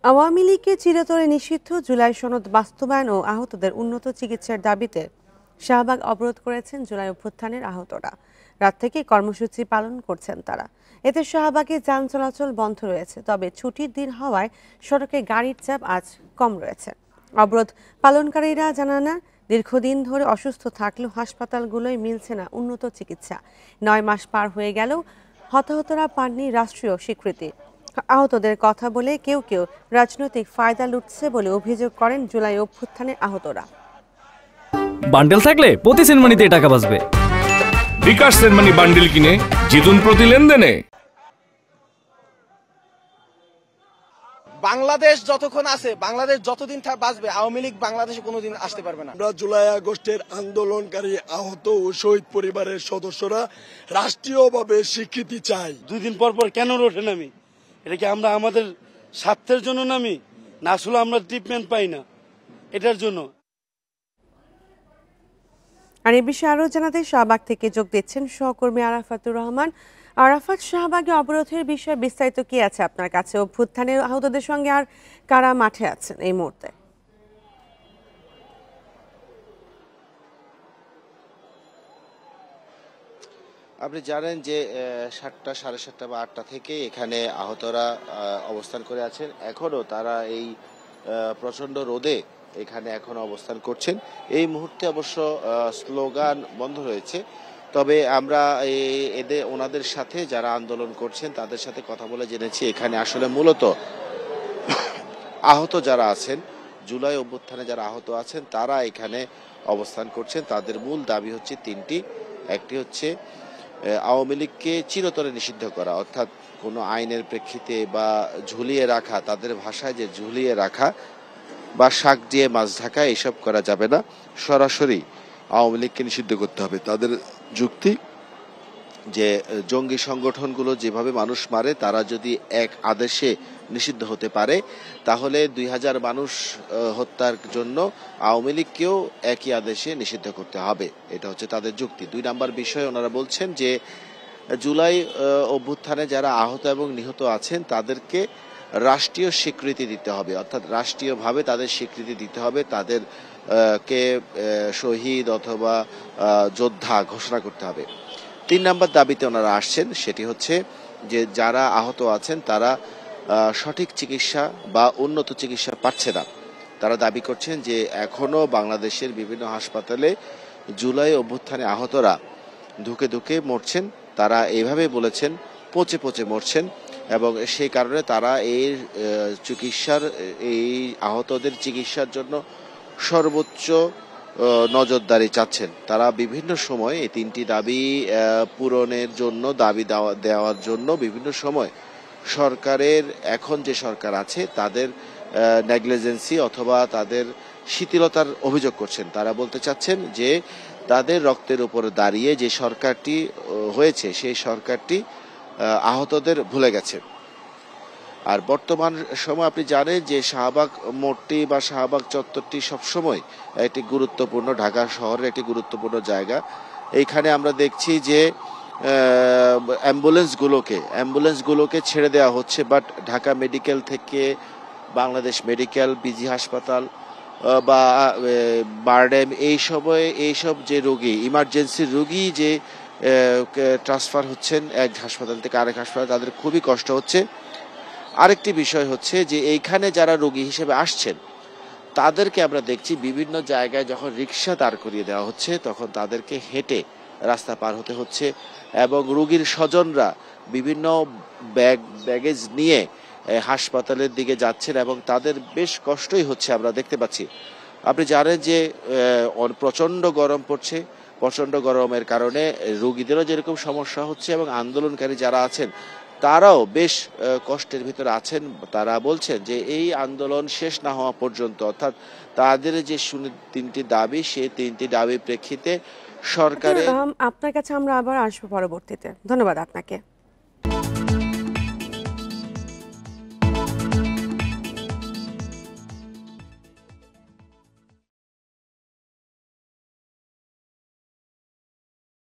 আওয়ামী লীগকে চিরতরে নিষিদ্ধ জুলাই সনদ বাস্তবায়ন ও আহতদের উন্নত চিকিৎসার দাবিতে শাহবাগ অবরোধ করেছেন জুলাই অভ্যুত্থানের আহতরা। রাত থেকে কর্মসূচি পালন করছেন তারা। এতে শাহবাগে যান চলাচল বন্ধ রয়েছে, তবে ছুটির দিন হওয়ায় সড়কে গাড়ির চাপ আজ কম রয়েছে। অবরোধ পালনকারীরা জানান, দীর্ঘদিন ধরে অসুস্থ থাকলেও হাসপাতালগুলোয় মিলছে না উন্নত চিকিৎসা। 9 মাস পার হয়ে গেলেও হতাহতরা পাননি রাষ্ট্রীয় স্বীকৃতি। আহতদের কথা বলে কেউ কেউ রাজনৈতিক ফায়দা লুটছে বলে অভিযোগ করেন জুলাই অভ্যুত্থানের আহতরা। বান্ডেল থাকলে প্রতি সেনমানিতে টাকা বাঁচবে। বিকাশ সেনমানি বান্ডেল কিনে জিতুন প্রতি লেনদেনে। বাংলাদেশ যতক্ষণ আছে, বাংলাদেশ যতদিন বাঁচবে, আওয়ামী লীগ বাংলাদেশে কোনোদিন আসতে পারবে না। আমরা জুলাই আগস্টের আন্দোলনকারী আহত ও শহীদ পরিবারের সদস্যরা রাষ্ট্রীয়ভাবে স্বীকৃতি চাই। 2 দিন পর পর কেন ওঠে নামি? এটা কি আমরা আমাদের স্বার্থের জন্য নামি, না আসলে আমরা ট্রিটমেন্ট পাই না এটার জন্য? আর এই বিষয়ে আরো জানাতে শাহবাগ থেকে যোগ দিচ্ছেন সহকর্মী আরাফাতুর রহমান। আরাফাত, শাহবাগে অবরোধের বিষয়ে বিস্তারিত কি আছে আপনার কাছে? অভ্যুত্থানের আহতদের সঙ্গে আর কারা মাঠে আছেন এই মুহূর্তে? আপনি জানেন যে 7টা, 7:30 বা 8টা থেকে এখানে আহতরা অবস্থান করে আছেন। এখনো তারা এই প্রচন্ড রোদে এখানে এখনো অবস্থান করছেন। এই মুহূর্তে অবশ্য স্লোগান বন্ধ রয়েছে, তবে আমরা ওনাদের সাথে যারা আন্দোলন করছেন তাদের সাথে কথা বলে জেনেছি এখানে আসলে মূলত আহত যারা আছেন, জুলাই অভ্যুত্থানে যারা আহত আছেন তারা এখানে অবস্থান করছেন। তাদের মূল দাবি হচ্ছে 3টি। একটি হচ্ছে আওয়ামী লীগকে চিরতরে নিষিদ্ধ করা, অর্থাৎ কোনো আইনের প্রেক্ষিতে বা ঝুলিয়ে রাখা, তাদের ভাষায় যে ঝুলিয়ে রাখা বা শাক দিয়ে মাছ ঢাকা এসব করা যাবে না, সরাসরি আওয়ামী লীগকে নিষিদ্ধ করতে হবে। তাদের যুক্তি যে জঙ্গি সংগঠনগুলো যেভাবে মানুষ মারে, তারা যদি এক আদেশে নিষিদ্ধ হতে পারে তাহলে 2000 মানুষ হত্যার জন্য আওয়ামী লীগকেও একই আদেশে নিষিদ্ধ করতে হবে। এটা হচ্ছে তাদের যুক্তি। 2 নম্বর বিষয়ে ওনারা বলছেন যে জুলাই অভ্যুত্থানে যারা আহত এবং নিহত আছেন তাদেরকে রাষ্ট্রীয় স্বীকৃতি দিতে হবে, অর্থাৎ রাষ্ট্রীয়ভাবে তাদের স্বীকৃতি দিতে হবে, তাদের কে শহীদ অথবা যোদ্ধা ঘোষণা করতে হবে। 3 নম্বর দাবিতে ওনারা আসছেন, সেটি হচ্ছে যে যারা আহত আছেন তারা সঠিক চিকিৎসা বা উন্নত চিকিৎসা পাচ্ছে না। তারা দাবি করছেন যে এখনো বাংলাদেশের বিভিন্ন হাসপাতালে জুলাই অভ্যুত্থানে আহতরা ধুকে ধুকে মরছেন। তারা এইভাবে বলেছেন পচে পচে মরছেন, এবং সেই কারণে তারা এই আহতদের চিকিৎসার জন্য সর্বোচ্চ নজরদারি চাচ্ছেন। তারা বিভিন্ন সময় এই 3টি দাবি পূরণের জন্য, দাবি দেওয়ার জন্য বিভিন্ন সময় সরকারের, এখন যে সরকার আছে তাদের নেগলিজেন্সি অথবা তাদের শিথিলতার অভিযোগ করছেন। তারা বলতে চাচ্ছেন যে তাদের রক্তের উপরে দাঁড়িয়ে যে সরকারটি হয়েছে সেই সরকারটি আহতদের ভুলে গেছে। আর বর্তমান সময় আপনি জানেন যে শাহবাগ মোড়টি বা শাহবাগ চত্বরটি সবসময় একটি গুরুত্বপূর্ণ, ঢাকা শহরের একটি গুরুত্বপূর্ণ জায়গা। এইখানে আমরা দেখছি যে অ্যাম্বুলেন্সগুলোকে ছেড়ে দেওয়া হচ্ছে, বাট ঢাকা মেডিকেল থেকে বাংলাদেশ মেডিকেল, পিজি হাসপাতাল বা বারডেম এইসব যে রোগী, ইমার্জেন্সি রোগী যে ট্রান্সফার হচ্ছেন এক হাসপাতাল থেকে আরেক হাসপাতাল, তাদের খুবই কষ্ট হচ্ছে। আরেকটি বিষয় হচ্ছে যে এইখানে যারা রোগী হিসেবে আসছেন তাদেরকে আমরা দেখছি বিভিন্ন জায়গায় যখন রিক্সা দাঁড় করিয়ে দেওয়া হচ্ছে তখন তাদেরকে হেঁটে রাস্তা পার হতে হচ্ছে, এবং রোগীর স্বজনরা বিভিন্ন ব্যাগেজ নিয়ে হাসপাতালের দিকে যাচ্ছেন এবং তাদের বেশ কষ্টই হচ্ছে আমরা দেখতে পাচ্ছি। আপনি জানেন যে প্রচণ্ড গরম পড়ছে, প্রচণ্ড গরমের কারণে রোগীদেরও যেরকম সমস্যা হচ্ছে এবং আন্দোলনকারী যারা আছেন তারাও বেশ কষ্টের ভিতরে আছেন। তারা বলছেন যে এই আন্দোলন শেষ না হওয়া পর্যন্ত, অর্থাৎ তাদের যে 3টি দাবি, সেই 3টি দাবির প্রেক্ষিতে সরকারের। আপনার কাছে আমরা আবার আসবো পরবর্তীতে। ধন্যবাদ আপনাকে।